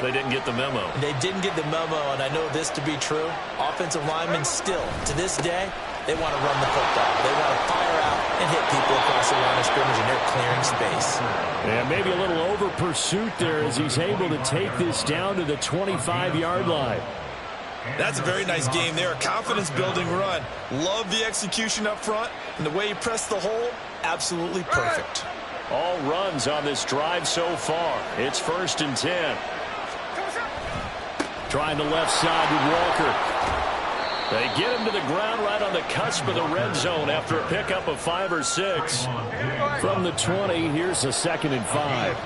They didn't get the memo. They didn't get the memo, and I know this to be true. Offensive linemen still, to this day, they want to run the football. They want to fire out and hit people across the line of scrimmage, and they're clearing space. And maybe a little over pursuit there as he's able to take this down to the 25-yard line. That's a very nice game there. A confidence-building run. Love the execution up front, and the way he pressed the hole, absolutely perfect. All runs on this drive so far. It's 1st and 10. Trying the left side with Walker. They get him to the ground right on the cusp of the red zone after a pickup of 5 or 6. From the 20, here's a 2nd and 5.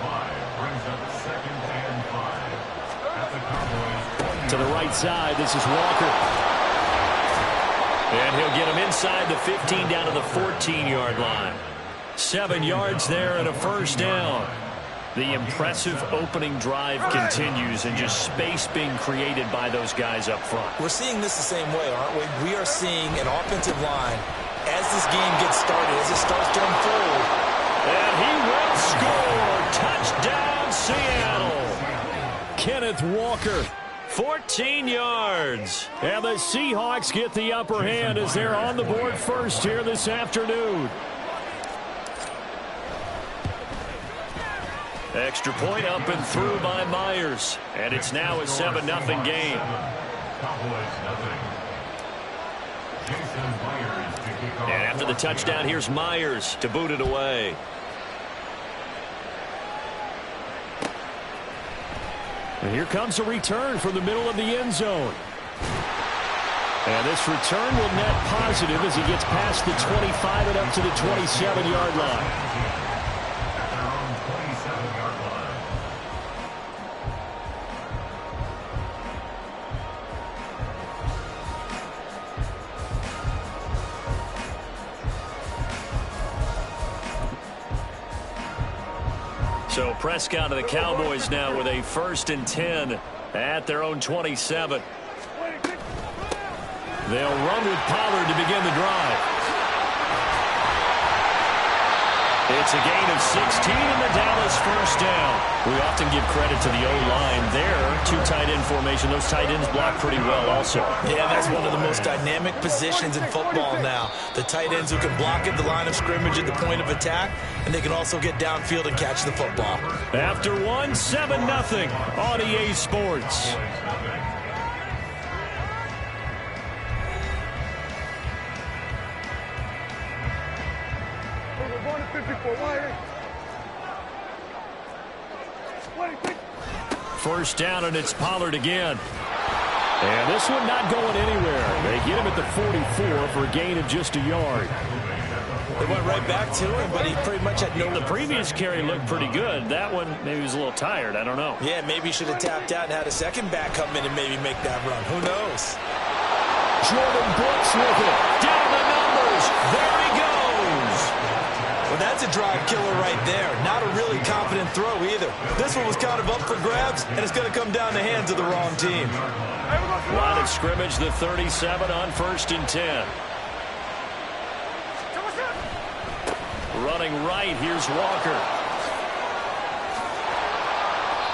To the right side, this is Walker. And he'll get him inside the 15 down to the 14-yard line. 7 yards there and a 1st down. The impressive opening drive continues, and just space being created by those guys up front. We're seeing this the same way, aren't we? We are seeing an offensive line, as this game gets started, as it starts to unfold. And he will score. Touchdown, Seattle. Kenneth Walker. 14 yards. And the Seahawks get the upper hand as they're on the board first here this afternoon. Extra point up and through by Myers. And it's now a 7-0 game. And after the touchdown, here's Myers to boot it away. And here comes a return from the middle of the end zone. And this return will net positive as he gets past the 25 and up to the 27-yard line. So Prescott of the Cowboys now with a 1st and 10 at their own 27. They'll run with Pollard to begin the drive. It's a gain of 16 in the Dallas 1st down. We often give credit to the O-line there. 2 tight end formation. Those tight ends block pretty well also. Yeah, that's one of the most dynamic positions in football now. The tight ends who can block at the line of scrimmage at the point of attack, and they can also get downfield and catch the football. After 7-0 on EA Sports. First down, and it's Pollard again. And this one not going anywhere. They get him at the 44 for a gain of just a yard. They went right back to him, but he pretty much had no... The previous carry looked pretty good. That one, maybe he was a little tired. I don't know. Yeah, maybe he should have tapped out and had a second back come in and maybe make that run. Who knows? Jordan Brooks with it. Down the numbers. There he goes. Well, that's a drive killer right there. Not a really confident throw either. This one was kind of up for grabs, and it's going to come down the hands of the wrong team. Line of scrimmage, the 37 on 1st and 10. Running right, here's Walker.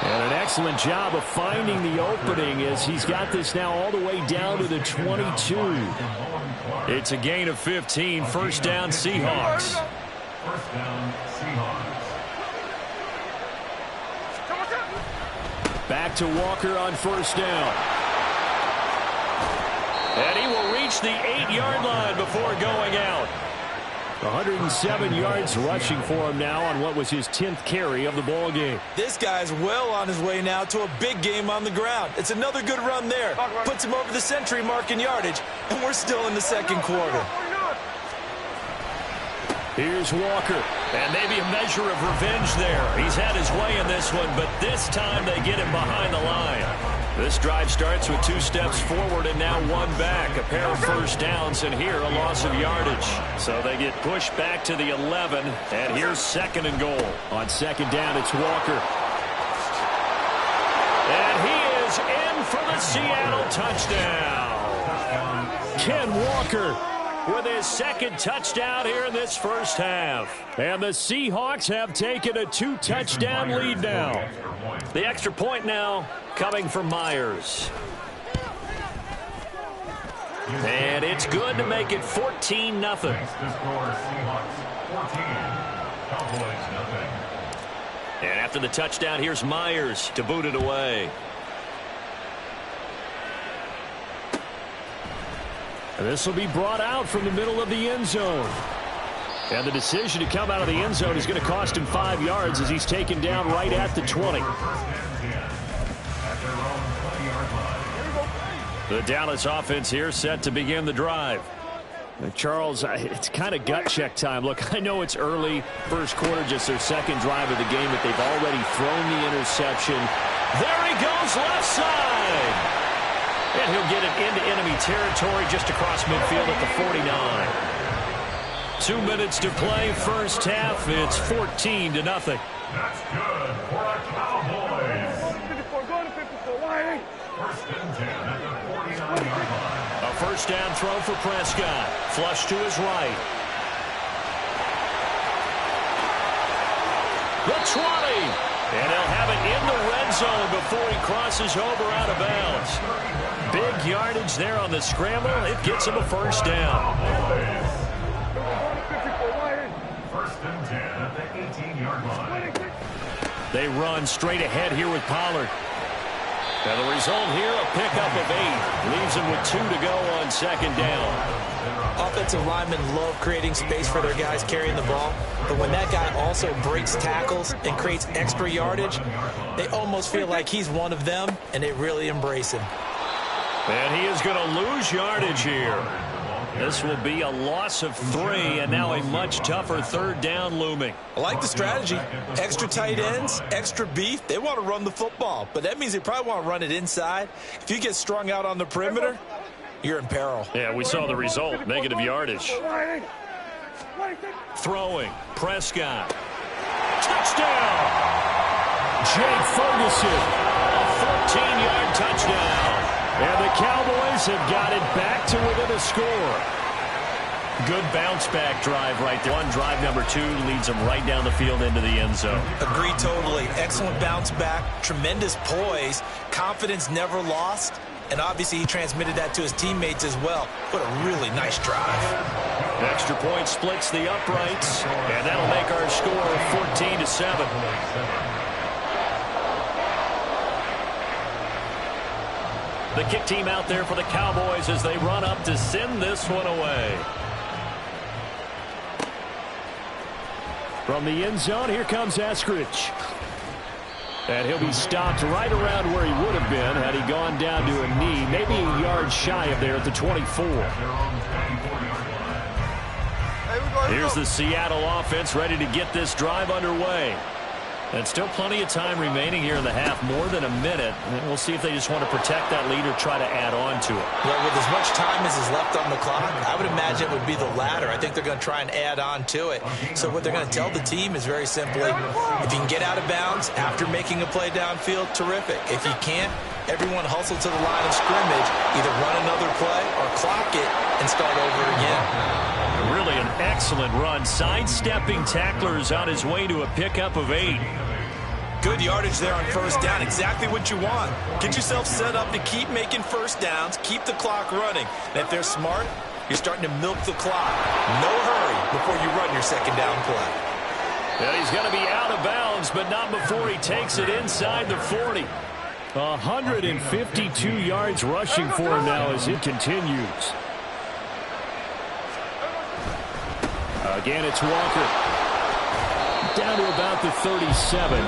And an excellent job of finding the opening as he's got this now all the way down to the 22. It's a gain of 15, 1st down Seahawks. Back to Walker on 1st down. And he will reach the 8-yard line before going out. 107 yards rushing for him now on what was his 10th carry of the ball game. This guy's well on his way now to a big game on the ground. It's another good run there. Puts him over the century mark in yardage, and we're still in the 2nd quarter. Here's Walker, and maybe a measure of revenge there. He's had his way in this one, but this time they get him behind the line. This drive starts with 2 steps forward and now 1 back. A pair of 1st downs, and here a loss of yardage. So they get pushed back to the 11, and here's 2nd and goal. On 2nd down, it's Walker. And he is in for the Seattle touchdown. Ken Walker with his second touchdown here in this first half. And the Seahawks have taken a 2-touchdown lead now. The extra point now coming from Myers. And it's good to make it 14-0. And after the touchdown, here's Myers to boot it away. And this will be brought out from the middle of the end zone. And the decision to come out of the end zone is going to cost him 5 yards as he's taken down right at the 20. The Dallas offense here set to begin the drive. Charles, it's kind of gut check time. Look, I know it's early, first quarter, just their second drive of the game, but they've already thrown the interception. There he goes, left side. And he'll get it into enemy territory just across midfield at the 49. 2 minutes to play, first half. It's 14-0. That's good for the Cowboys. Go to 54. First and 10 at the 49-yard line. A first down throw for Prescott. Flush to his right. The 20. And he'll have it in the red zone before he crosses over out of bounds. Big yardage there on the scramble. It gets him a first down. First and 10 at the 18-yard line. They run straight ahead here with Pollard. And the result here, a pickup of 8. Leaves him with 2 to go on second down. Offensive linemen love creating space for their guys carrying the ball, but when that guy also breaks tackles and creates extra yardage, they almost feel like he's one of them, and they really embrace him. And he is going to lose yardage here. This will be a loss of 3, and now a much tougher third down looming. I like the strategy. Extra tight ends, extra beef. They want to run the football, but that means they probably want to run it inside. If you get strung out on the perimeter, you're in peril. Yeah, we saw the result. Negative yardage. Throwing. Prescott. Touchdown! Jake Ferguson. A 14-yard touchdown. And the Cowboys have got it back to within a score. Good bounce-back drive right there. On drive number 2 leads them right down the field into the end zone. Agree totally. Excellent bounce back. Tremendous poise. Confidence never lost. And obviously he transmitted that to his teammates as well. What a really nice drive. Extra point splits the uprights. And that'll make our score 14-7. The kick team out there for the Cowboys as they run up to send this one away. From the end zone, here comes Eskridge. And he'll be stopped right around where he would have been had he gone down to a knee, maybe a yard shy of there at the 24. Here's the Seattle offense ready to get this drive underway. And still plenty of time remaining here in the half, more than a minute. And we'll see if they just want to protect that lead or try to add on to it. Well, with as much time as is left on the clock, I would imagine it would be the latter. I think they're going to try and add on to it. So what they're going to tell the team is very simply, if you can get out of bounds after making a play downfield, terrific. If you can't, everyone hustle to the line of scrimmage, either run another play or clock it and start over again. Really an excellent run, sidestepping tacklers on his way to a pickup of 8. Good yardage there on first down. Exactly what you want. Get yourself set up to keep making first downs, keep the clock running. And if they're smart, you're starting to milk the clock. No hurry before you run your second down play. And he's going to be out of bounds, but not before he takes it inside the 40. 152 yards rushing for him now as it continues. Again, it's Walker. Down to about the 37.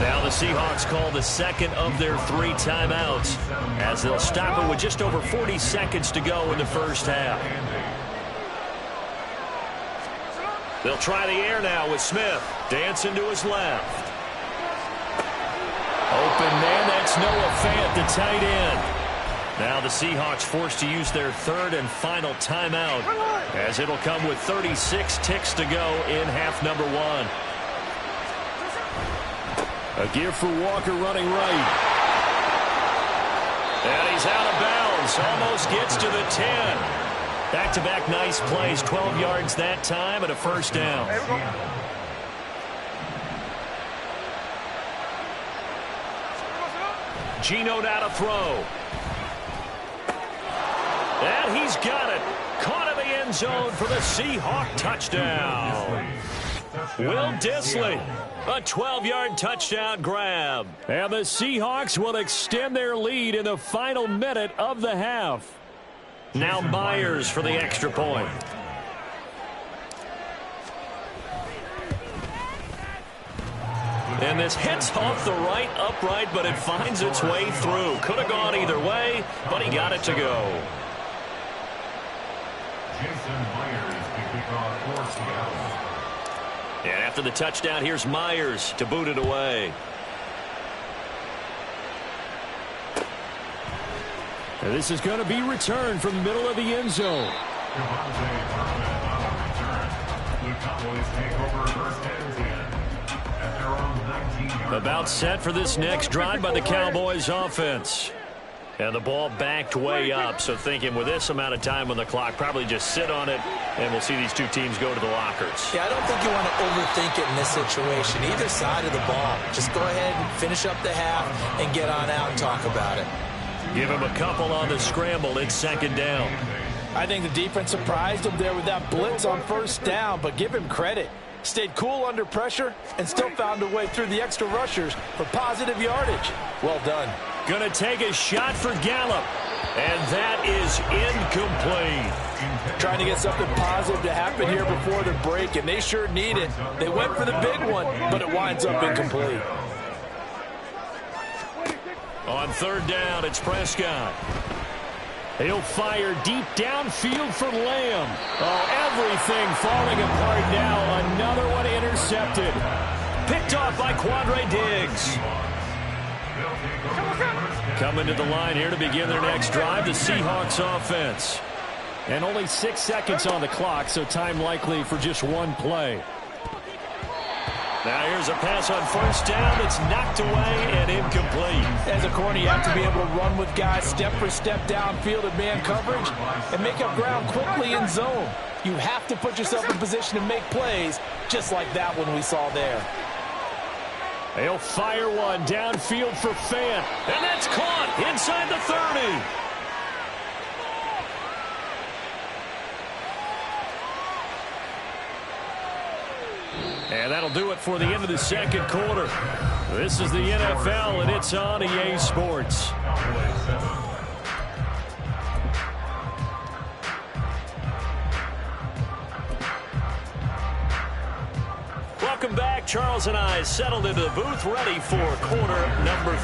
Now the Seahawks call the second of their 3 timeouts as they'll stop it with just over 40 seconds to go in the first half. They'll try the air now with Smith. Dancing to his left. Open man, that's Noah Fant, the tight end. Now the Seahawks forced to use their 3rd and final timeout as it'll come with 36 ticks to go in half number 1. A give for Walker running right. And he's out of bounds. Almost gets to the 10. Back-to-back nice plays, 12 yards that time and a first down. Geno now to throw. And he's got it. Caught in the end zone for the Seahawk touchdown. Will Dissly, a 12-yard touchdown grab. And the Seahawks will extend their lead in the final minute of the half. Now Myers for the extra point. And this hits off the right upright, but it finds its way through. Could have gone either way, but he got it to go. And after the touchdown, here's Myers to boot it away. And this is going to be returned from the middle of the end zone. About set for this next drive by the Cowboys offense. And the ball backed way up, so thinking with this amount of time on the clock, probably just sit on it, and we'll see these two teams go to the lockers. Yeah, I don't think you want to overthink it in this situation. Either side of the ball. Just go ahead and finish up the half and get on out and talk about it. Give him a couple on the scramble. It's second down. I think the defense surprised him there with that blitz on first down, but give him credit. Stayed cool under pressure and still found a way through the extra rushers for positive yardage. Well done. Going to take a shot for Gallup, and that is incomplete. Trying to get something positive to happen here before the break, and they sure need it. They went for the big one, but it winds up incomplete. On third down, it's Prescott. He'll fire deep downfield for Lamb. Oh, everything falling apart now. Another one intercepted. Picked off by Quandre Diggs. Coming to the line here to begin their next drive, the Seahawks offense. And only 6 seconds on the clock, so time likely for just one play. Now here's a pass on first down that's knocked away and incomplete. As a corner, you have to be able to run with guys step for step downfield in man coverage and make up ground quickly in zone. You have to put yourself in position to make plays, just like that one we saw there. They'll fire one downfield for Fant, and that's caught inside the 30. And that'll do it for the end of the second quarter. This is the NFL, and it's on EA Sports. Welcome back. Charles and I settled into the booth, ready for quarter number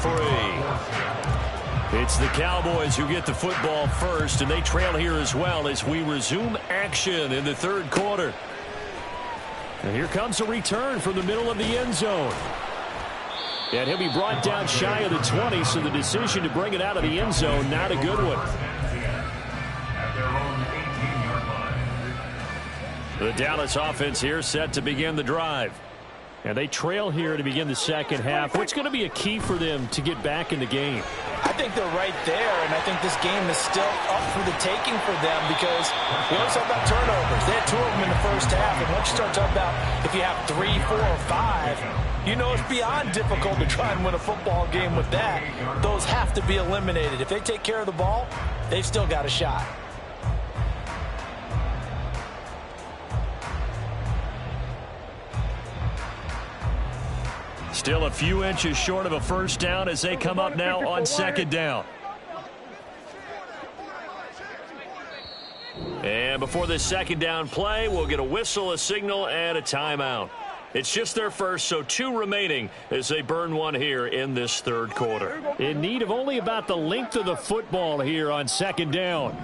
3. It's the Cowboys who get the football first, and they trail here as well as we resume action in the third quarter. And here comes a return from the middle of the end zone. And he'll be brought down shy of the 20, so the decision to bring it out of the end zone, not a good one. The Dallas offense here set to begin the drive. And they trail here to begin the second half. What's going to be a key for them to get back in the game? I think they're right there, and I think this game is still up for the taking for them because we always talk about turnovers. They had 2 of them in the first half, and once you start talking about if you have 3, 4, or 5, you know it's beyond difficult to try and win a football game with that. Those have to be eliminated. If they take care of the ball, they've still got a shot. Still a few inches short of a first down as they come up now on second down. And before this second down play, we'll get a whistle, a signal, and a timeout. It's just their first, so 2 remaining as they burn one here in this third quarter. In need of only about the length of the football here on second down.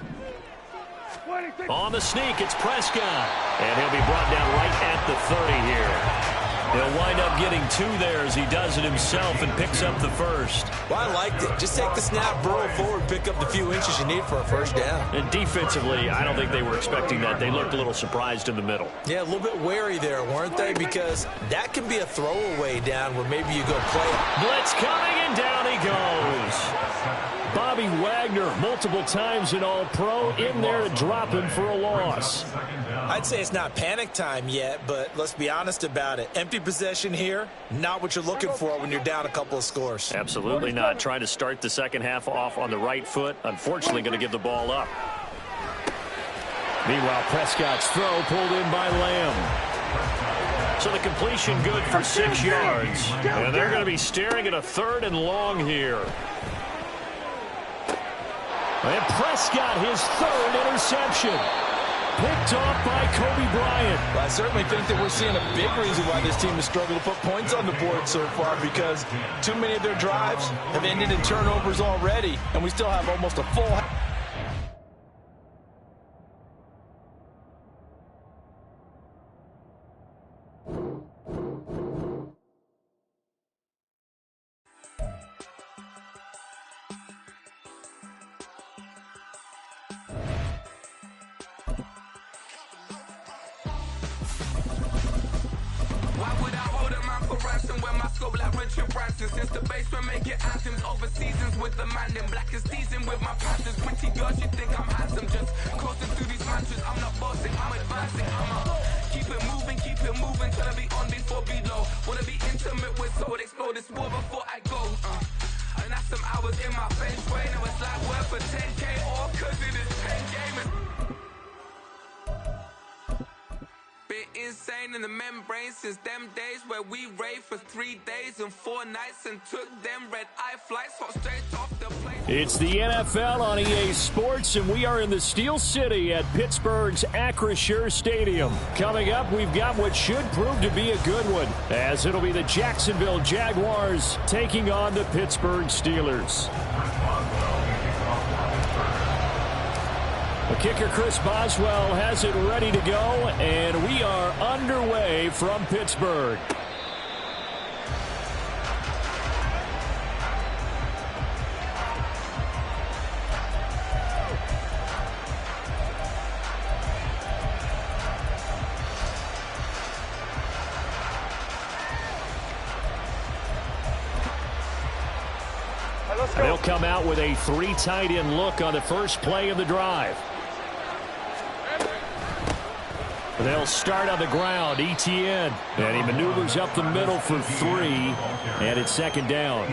On the sneak, it's Prescott. And he'll be brought down right at the 30 here. He'll wind up getting 2 there as he does it himself and picks up the first. Well, I liked it. Just take the snap, burrow forward, pick up the few inches you need for a first down. And defensively, I don't think they were expecting that. They looked a little surprised in the middle. Yeah, a little bit wary there, weren't they? Because that can be a throwaway down where maybe you go play it. Blitz coming, and down he goes. Bobby Wagner, multiple times an All-Pro, in there to drop him for a loss. I'd say it's not panic time yet, but let's be honest about it. Empty possession here, not what you're looking for when you're down a couple of scores. Absolutely not. Trying to start the second half off on the right foot. Unfortunately, going to give the ball up. Meanwhile, Prescott's throw pulled in by Lamb. So the completion good for 6 yards. And they're going to be staring at a 3rd and long here. And Prescott, his 3rd interception. Picked off by Kobe Bryant. Well, I certainly think that we're seeing a big reason why this team has struggled to put points on the board so far, because too many of their drives have ended in turnovers already, and we still have almost a full half. Since the basement making anthems over seasons with the man in black is teasing with my passions. Pretty girls, you think I'm handsome, just coasting through these mantras. I'm not bossing, I'm advancing. I'ma keep it moving, trying to be on before below. Wanna be intimate with soul, explore this war before I go. And that's some hours in my bench way. Now it's like work for 10K, all cause it is 10 gamers. Insane in the membrane since them days where we raved for 3 days and 4 nights and took them red-eye flights hot straight off the plane. It's the NFL on EA Sports, and we are in the Steel City at Pittsburgh's Acrisure Stadium. Coming up, we've got what should prove to be a good one, as it'll be the Jacksonville Jaguars taking on the Pittsburgh Steelers. The kicker, Chris Boswell, has it ready to go, and we are underway from Pittsburgh. They'll come out with a 3 tight end look on the first play of the drive. They'll start on the ground. Etienne. And he maneuvers up the middle for 3. And it's 2nd down.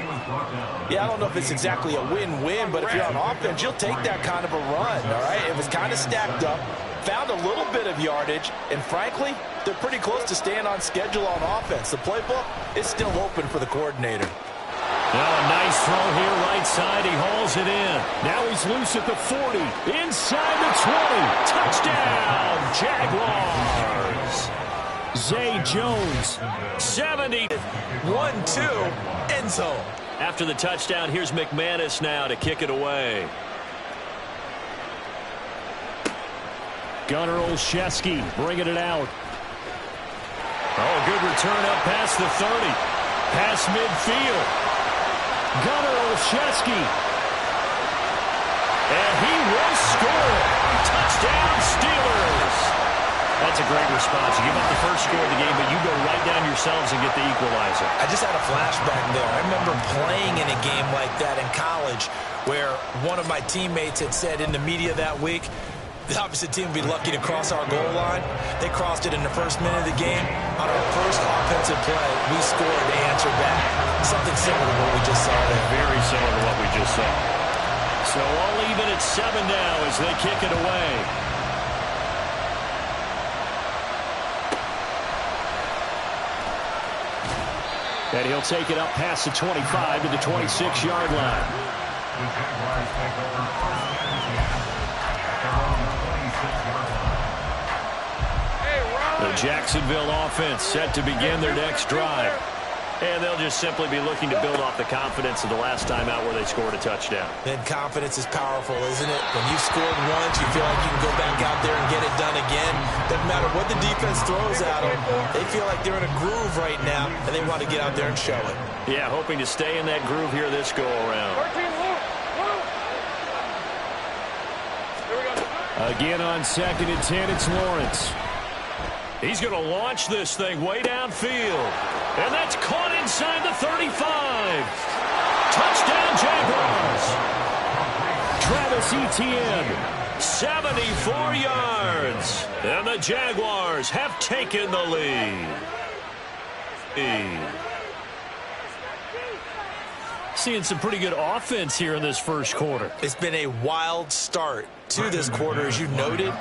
Yeah, I don't know if it's exactly a win-win, but if you're on offense, you'll take that kind of a run, all right? It was kind of stacked up, found a little bit of yardage, and frankly, they're pretty close to staying on schedule on offense. The playbook is still open for the coordinator. Now a nice throw here right side. He hauls it in. Now he's loose at the 40. Inside the 20. Touchdown, Jaguars. Zay Jones. 70. 1-2, end zone. After the touchdown, here's McManus now to kick it away. Gunnar Olszewski bringing it out. Oh, good return up past the 30. Past midfield. Gunnar Olszewski. And he will score. Touchdown, Steelers. That's a great response. You give up the first score of the game, but you go right down yourselves and get the equalizer. I just had a flashback there. I remember playing in a game like that in college where one of my teammates had said in the media that week, the opposite team would be lucky to cross our goal line. They crossed it in the first minute of the game. On our first offensive play, we scored to answer back. Something similar to what we just saw there. Very similar to what we just saw. So all even at 7 now as they kick it away. And he'll take it up past the 25 to the 26-yard line. The Jacksonville offense set to begin their next drive. And they'll just simply be looking to build off the confidence of the last time out where they scored a touchdown. And confidence is powerful, isn't it? When you've scored once, you feel like you can go back out there and get it done again. Doesn't matter what the defense throws at them. They feel like they're in a groove right now, and they want to get out there and show it. Yeah, hoping to stay in that groove here this go-around. Again on 2nd and 10, it's Lawrence. He's going to launch this thing way downfield. And that's caught inside the 35. Touchdown, Jaguars. Travis Etienne. 74 yards. And the Jaguars have taken the lead. Seeing some pretty good offense here in this first quarter. It's been a wild start to this quarter, as you noted.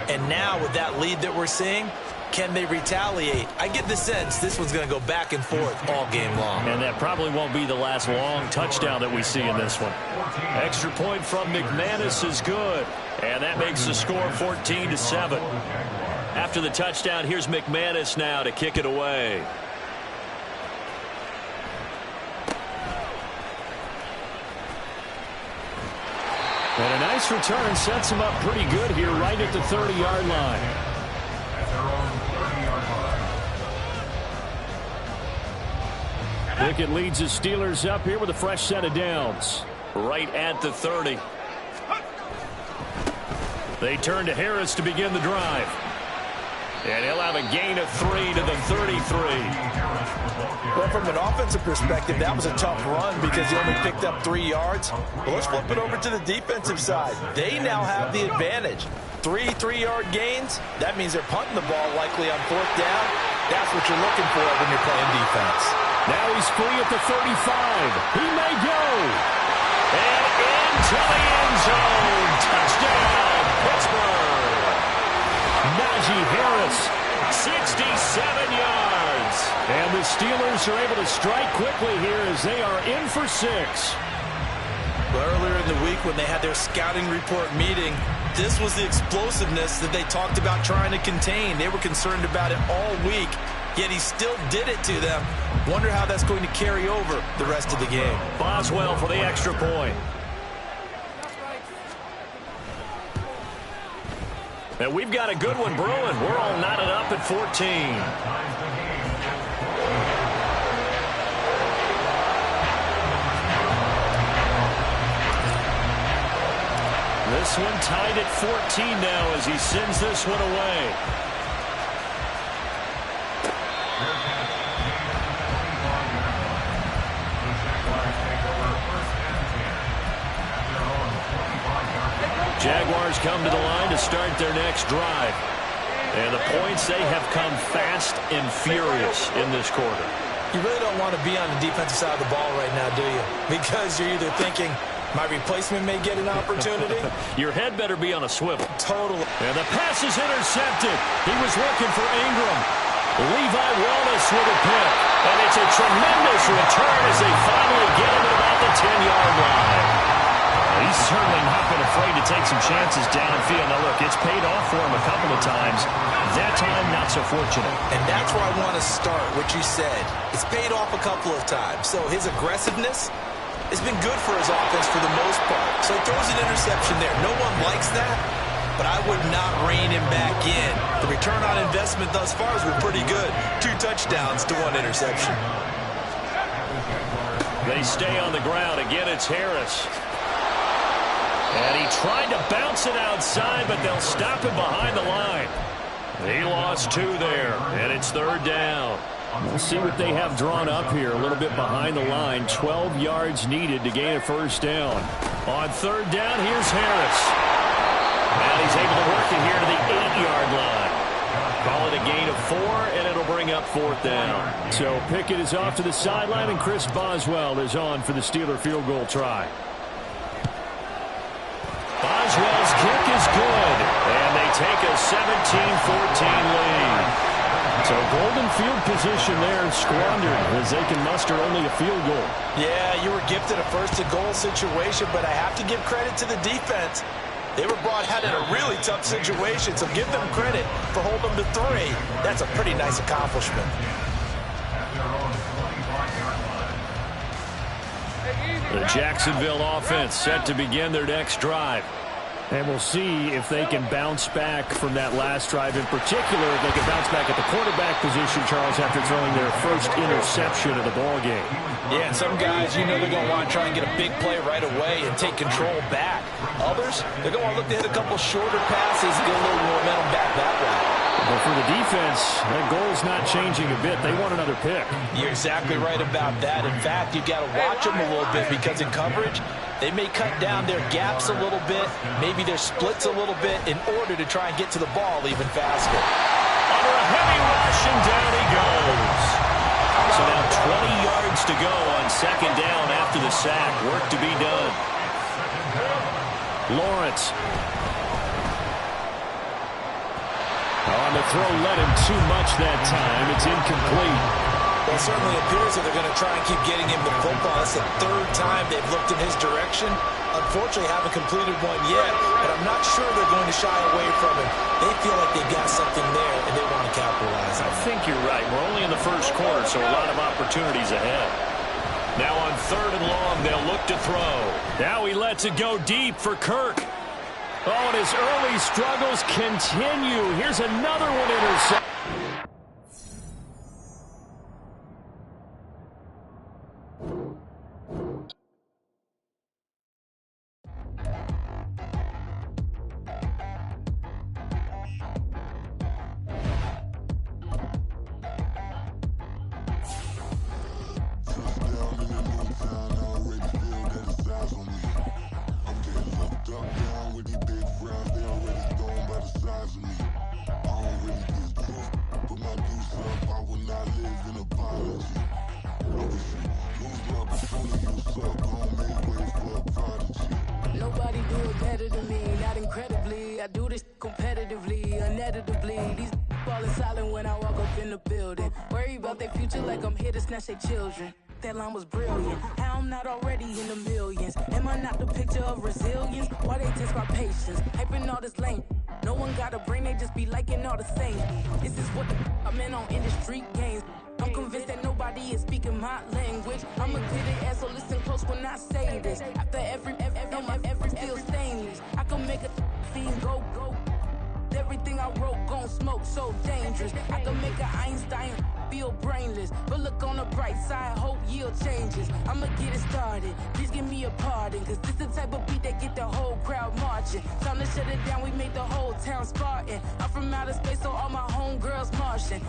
And now with that lead that we're seeing, can they retaliate? I get the sense this one's going to go back and forth all game long. And that probably won't be the last long touchdown that we see in this one. Extra point from McManus is good. And that makes the score 14-7. After the touchdown, here's McManus now to kick it away. And a nice return sets him up pretty good here right at the 30-yard line. Pickett leads his Steelers up here with a fresh set of downs. Right at the 30. They turn to Harris to begin the drive. And he'll have a gain of 3 to the 33. Well, from an offensive perspective, that was a tough run because he only picked up 3 yards. Well, let's flip it over to the defensive side. They now have the advantage. 3 3-yard gains. That means they're punting the ball likely on 4th down. That's what you're looking for when you're playing defense. Now he's free at the 35. He may go. And into the end zone. Touchdown, Pittsburgh. Najee Harris. 67 yards. And the Steelers are able to strike quickly here as they are in for 6. Well, earlier in the week when they had their scouting report meeting, this was the explosiveness that they talked about trying to contain. They were concerned about it all week, yet he still did it to them. Wonder how that's going to carry over the rest of the game. Boswell for the extra point. And we've got a good one brewing. We're all knotted up at 14. This one tied at 14 now as he sends this one away. Jaguars come to the line to start their next drive. And the points, they have come fast and furious in this quarter. You really don't want to be on the defensive side of the ball right now, do you? Because you're either thinking, my replacement may get an opportunity. Your head better be on a swivel. Totally. And the pass is intercepted. He was looking for Ingram. Levi Wallace with a pick. And it's a tremendous return as they finally get him at about the 10-yard line. He's certainly not been afraid to take some chances downfield. Now, look, it's paid off for him a couple of times. That time, not so fortunate. And that's where I want to start, what you said. It's paid off a couple of times. So his aggressiveness has been good for his offense for the most part. So he throws an interception there. No one likes that, but I would not rein him back in. The return on investment thus far has been pretty good. 2 touchdowns to 1 interception. They stay on the ground. Again, it's Harris. And he tried to bounce it outside, but they'll stop him behind the line. He lost 2 there, and it's 3rd down. We'll see what they have drawn up here. A little bit behind the line. 12 yards needed to gain a 1st down. On 3rd down, here's Harris. And he's able to work it here to the 8-yard line. Call it a gain of 4, and it'll bring up 4th down. So Pickett is off to the sideline, and Chris Boswell is on for the Steeler field goal try. Boswell's kick is good, and they take a 17-14 lead. So golden field position there squandered as they can muster only a field goal. Yeah, you were gifted a 1st-and-goal situation, but I have to give credit to the defense. They were brought out in a really tough situation, so give them credit for holding them to 3. That's a pretty nice accomplishment. The Jacksonville offense set to begin their next drive. And we'll see if they can bounce back from that last drive. In particular, if they can bounce back at the quarterback position, Charles, after throwing their first interception of the ballgame. Yeah, and some guys, you know they're going to want to try and get a big play right away and take control back. Others, they're going to look to hit a couple shorter passes and get a little momentum back that way. But for the defense, that goal's not changing a bit. They want another pick. You're exactly right about that. In fact, you've got to watch them a little bit because in coverage, They may cut down their gaps a little bit, maybe their splits a little bit in order to try and get to the ball even faster. Under a heavy rush, and down he goes. So now 20 yards to go on second down after the sack. Work to be done. Lawrence. On the throw, led him too much that time. It's incomplete. Well, it certainly appears that they're going to try and keep getting him the football. That's the third time they've looked in his direction. Unfortunately, haven't completed one yet, but I'm not sure they're going to shy away from him. They feel like they've got something there, and they want to capitalize on it. I think you're right. We're only in the first quarter, so a lot of opportunities ahead. Now on third and long, they'll look to throw. Now he lets it go deep for Kirk. Oh, and his early struggles continue. Here's another one intercepted. Nobody do it better than me, not incredibly. I do this competitively, uneditably. These falling silent when I walk up in the building. Worry about their future like I'm here to snatch their children. That line was brilliant. How I'm not already in the millions? Am I not the picture of resilience? Why they test my patience? Hyping all this lame. No one got a brain, they just be liking all the same. This is what I'm in on industry games. I'm convinced that nobody is speaking my language. I'm a good ass, so listen close when I say this. After every feel stainless. I can make a scene go. Everything I wrote gon' smoke, so dangerous. I can make an Einstein feel brainless. But look on the bright side, hope yield changes. I'ma get it started, please give me a pardon. Cause this the type of beat that get the whole crowd marching. Time to shut it down, we made the whole town Spartan. I'm from outer space, so all my homegirls Martian.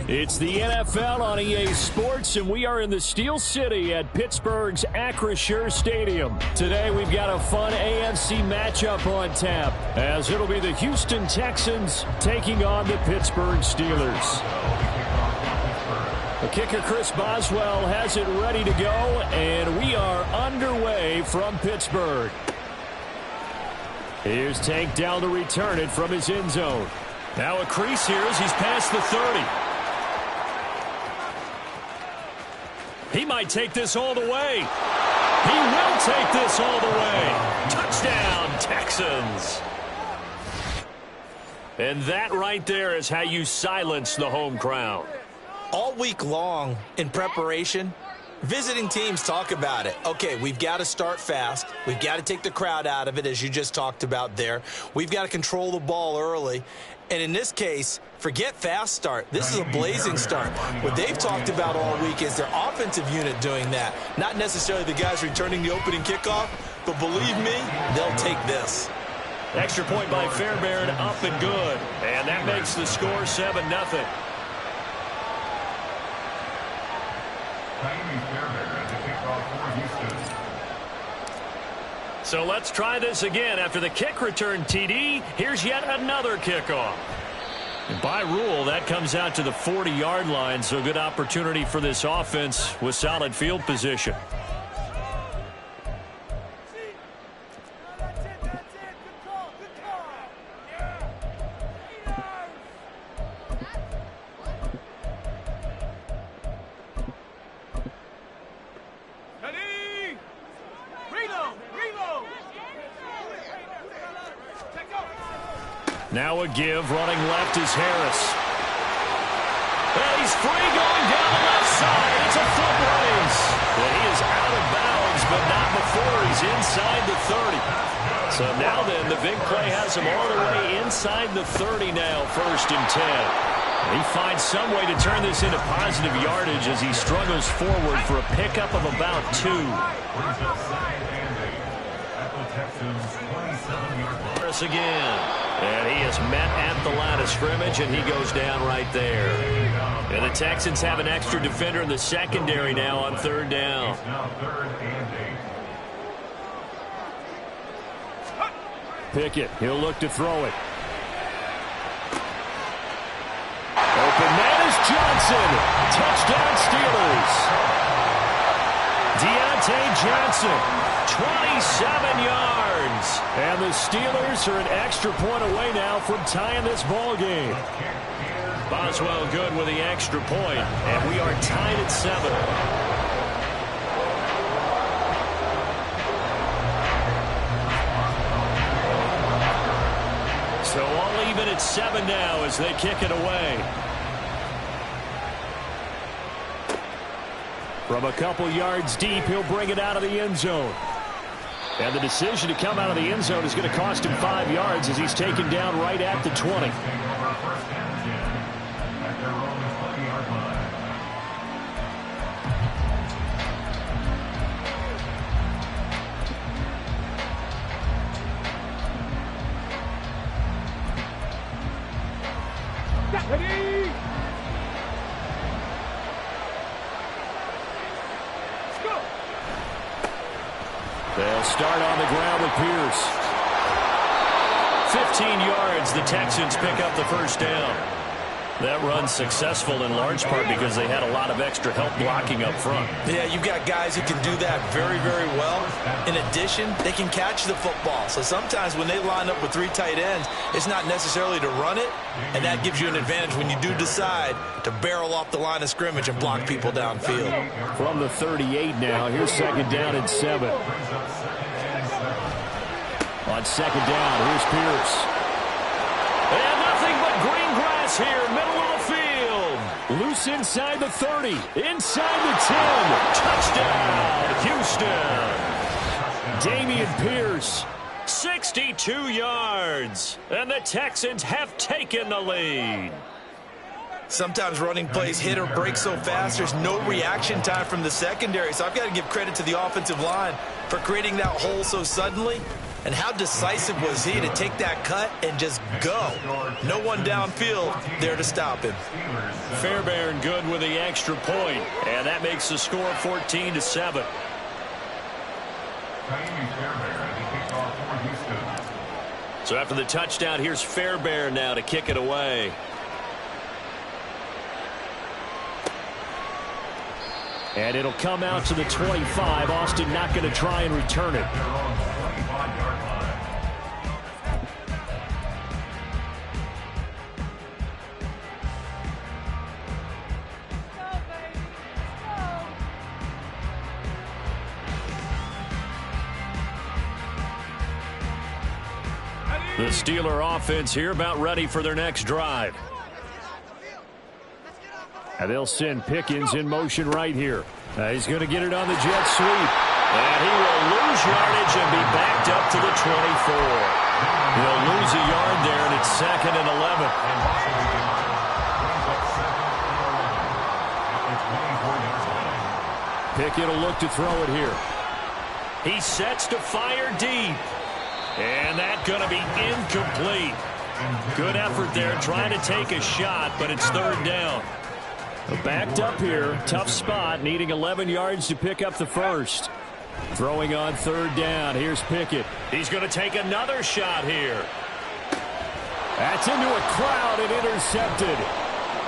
It's the NFL on EA Sports, and we are in the Steel City at Pittsburgh's Acrisure Stadium. Today we've got a fun AFC matchup on tap, as it'll be the Houston Texans taking on the Pittsburgh Steelers. The kicker, Chris Boswell, has it ready to go, and we are underway from Pittsburgh. Here's Tank down to return it from his end zone. Now a crease here as he's past the 30. He might take this all the way. He will take this all the way. Touchdown, Texans. And that right there is how you silence the home crowd. All week long in preparation, visiting teams talk about it. Okay, we've got to start fast. We've got to take the crowd out of it, as you just talked about there. We've got to control the ball early. And in this case, forget fast start. This is a blazing start. What they've talked about all week is their offensive unit doing that. Not necessarily the guys returning the opening kickoff, but believe me, they'll take this. Extra point by Fairbairn, up and good. And that makes the score 7-0. So let's try this again. After the kick return TD, here's yet another kickoff. And by rule, that comes out to the 40-yard line, so good opportunity for this offense with solid field position. Now a give, running left is Harris. And he's free going down the left side. It's a foot race. And he is out of bounds, but not before he's inside the 30. So now then, the big play has him all the way inside the 30 now, 1st and 10. He finds some way to turn this into positive yardage as he struggles forward for a pickup of about 2. Harris again. And he is met at the line of scrimmage, and he goes down right there. And the Texans have an extra defender in the secondary now on 3rd down. Pickett. He'll look to throw it. Open man is Johnson. Touchdown Steelers. Deontay Johnson, 27 yards. And the Steelers are an extra point away now from tying this ball game. Boswell good with the extra point, and we are tied at 7. So all even at 7 now as they kick it away. From a couple yards deep, he'll bring it out of the end zone. And the decision to come out of the end zone is going to cost him 5 yards as he's taken down right at the 20. They'll start on the ground with Pierce. 15 yards, the Texans pick up the first down. That run's successful in large part because they had a lot of extra help blocking up front. Yeah, you've got guys who can do that very, very well. In addition, they can catch the football. So sometimes when they line up with 3 tight ends, it's not necessarily to run it, and that gives you an advantage when you do decide to barrel off the line of scrimmage and block people downfield. From the 38 now, here's second down and 7. On second down, here's Pierce. And nothing but green grass here, middle of the field. Loose inside the 30, inside the 10. Touchdown, Houston. Dameon Pierce. 62 yards, and the Texans have taken the lead. Sometimes running plays hit or break so fast, there's no reaction time from the secondary. So I've got to give credit to the offensive line for creating that hole so suddenly. And how decisive was he to take that cut and just go? No one downfield there to stop him. Fairbairn good with the extra point, and that makes the score 14-7. So after the touchdown, here's Fairbairn now to kick it away. And it'll come out to the 25. Austin not going to try and return it. The Steeler offense here about ready for their next drive. And they'll send Pickens in motion right here. He's going to get it on the jet sweep. And he will lose yardage and be backed up to the 24. He'll lose a yard there, and it's 2nd and 11. Pickett will look to throw it here. He sets to fire deep. And that's going to be incomplete. Good effort there trying to take a shot, but it's 3rd down. Backed up here. Tough spot. Needing 11 yards to pick up the first. Throwing on 3rd down. Here's Pickett. He's going to take another shot here. That's into a crowd and intercepted.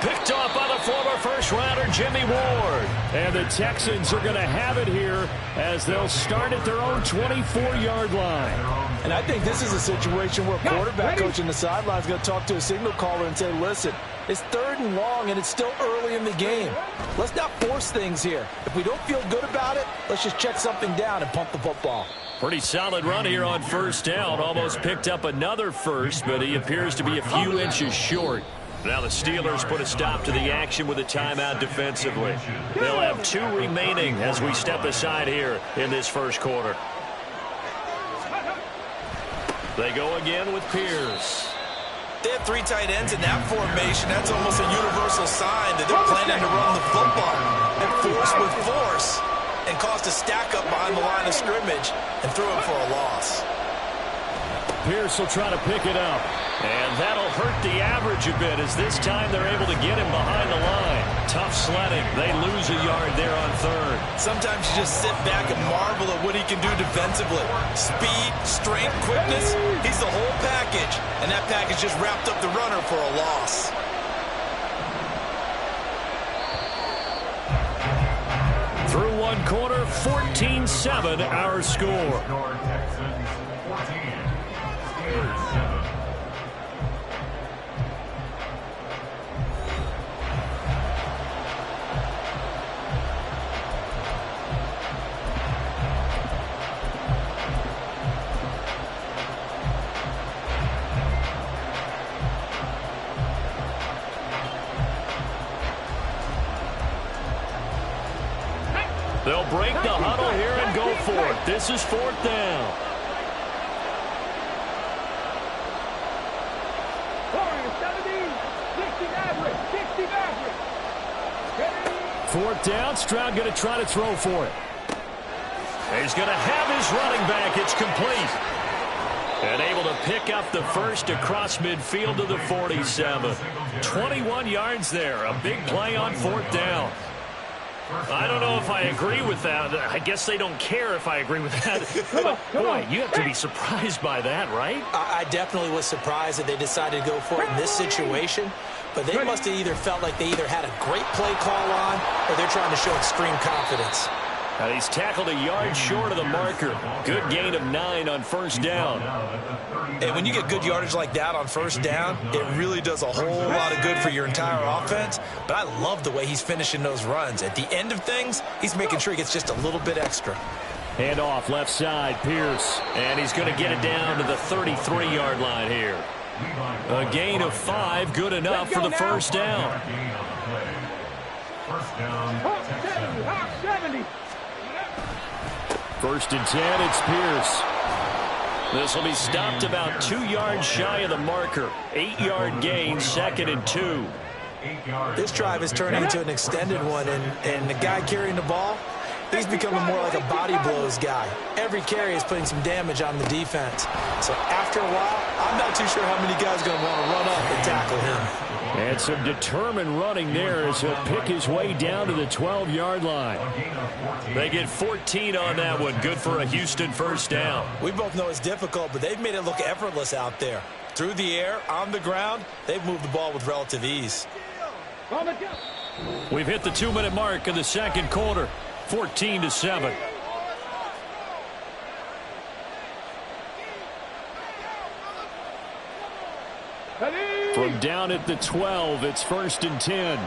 Picked off by the former first-rounder Jimmy Ward. And the Texans are going to have it here as they'll start at their own 24-yard line. And I think this is a situation where quarterback coach in the sideline is going to talk to a signal caller and say, listen, it's 3rd and long and it's still early in the game. Let's not force things here. If we don't feel good about it, let's just check something down and pump the football. Pretty solid run here on 1st down. Almost picked up another first, but he appears to be a few inches short. Now the Steelers put a stop to the action with a timeout defensively. They'll have 2 remaining as we step aside here in this first quarter. They go again with Pierce. They have 3 tight ends in that formation. That's almost a universal sign that they're planning to run the football and force with force and cause a stack up behind the line of scrimmage and throw it for a loss. Pierce will try to pick it up. And that'll hurt the average a bit as this time they're able to get him behind the line. Tough sledding. They lose a yard there on third. Sometimes you just sit back and marvel at what he can do defensively. Speed, strength, quickness. He's the whole package. And that package just wrapped up the runner for a loss. Through one quarter, 14-7 our score. They'll break the huddle here and go for it. This is fourth down. Fourth down. Stroud going to try to throw for it. He's going to have his running back. It's complete. And able to pick up the first across midfield to the 47. 21 yards there. A big play on fourth down. I don't know if I agree with that. I guess they don't care if I agree with that. But, boy, you have to be surprised by that, right? I definitely was surprised that they decided to go for it in this situation. But they must have either felt like they either had a great play call on or they're trying to show extreme confidence. And he's tackled a yard short of the marker. Good gain of 9 on first down. And when you get good yardage like that on first down, it really does a whole lot of good for your entire offense. But I love the way he's finishing those runs. At the end of things, he's making sure he gets just a little bit extra. Hand off left side, Pierce. And he's going to get it down to the 33-yard line here. A gain of 5, good enough for the first down. First and 10, it's Pierce. This will be stopped about 2 yards shy of the marker. 8-yard gain, second and 2. This drive is turning into an extended one, and the guy carrying the ball, he's becoming more like a body blows guy. Every carry is putting some damage on the defense. So after a while, I'm not too sure how many guys are going to want to run up and tackle him. And some determined running there as he'll pick his way down to the 12-yard line. They get 14 on that one. Good for a Houston first down. We both know it's difficult, but they've made it look effortless out there. Through the air, on the ground, they've moved the ball with relative ease. We've hit the 2-minute mark in the second quarter. 14-7. From down at the 12, it's first and 10.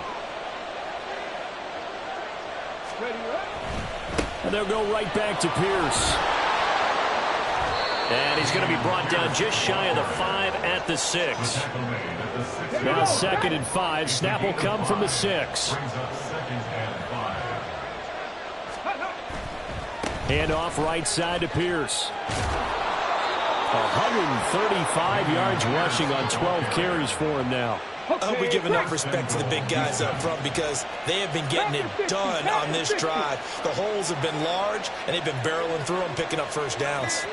And they'll go right back to Pierce. And he's going to be brought down just shy of the 5 at the 6. Now second and 5. Snap will come from the 6. Hand off right side to Pierce. 135 yards rushing on 12 carries for him now. I hope we give enough respect to the big guys up front because they have been getting it done on this drive. The holes have been large, and they've been barreling through them, picking up first downs.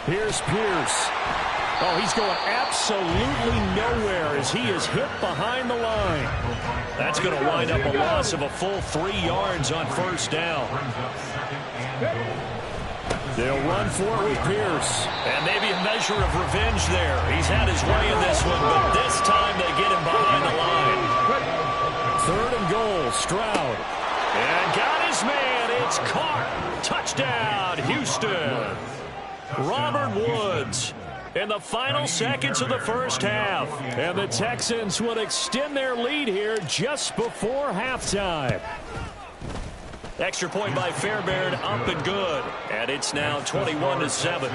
Here's Pierce. Oh, he's going absolutely nowhere as he is hit behind the line. That's going to wind up a loss of a full 3 yards on first down. They'll run for it with Pierce. And maybe a measure of revenge there. He's had his way in this one, but this time they get him behind the line. Third and goal, Stroud. And got his man. It's caught. Touchdown, Houston. Robert Woods in the final seconds of the first half. And the Texans would extend their lead here just before halftime. Extra point by Fairbairn, up and good. And it's now 21-7.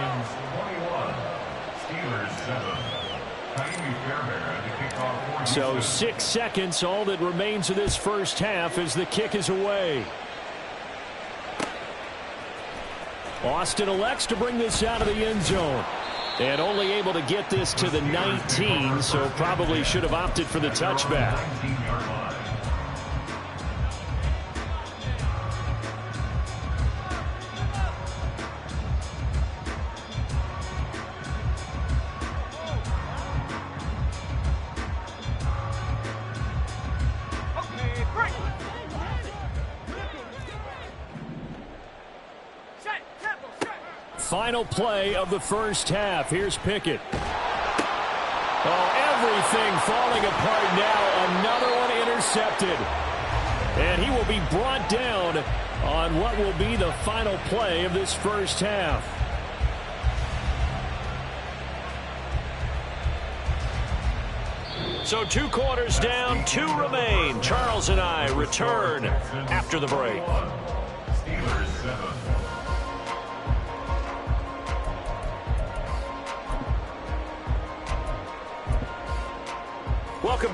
So 6 seconds, all that remains of this first half as the kick is away. Austin elects to bring this out of the end zone. And only able to get this to the 19, so probably should have opted for the touchback. final play of the first half. Here's Pickett. Oh, everything falling apart now. Another one intercepted. And he will be brought down on what will be the final play of this first half. So 2 quarters down, 2 remain. Charles and I return after the break. Welcome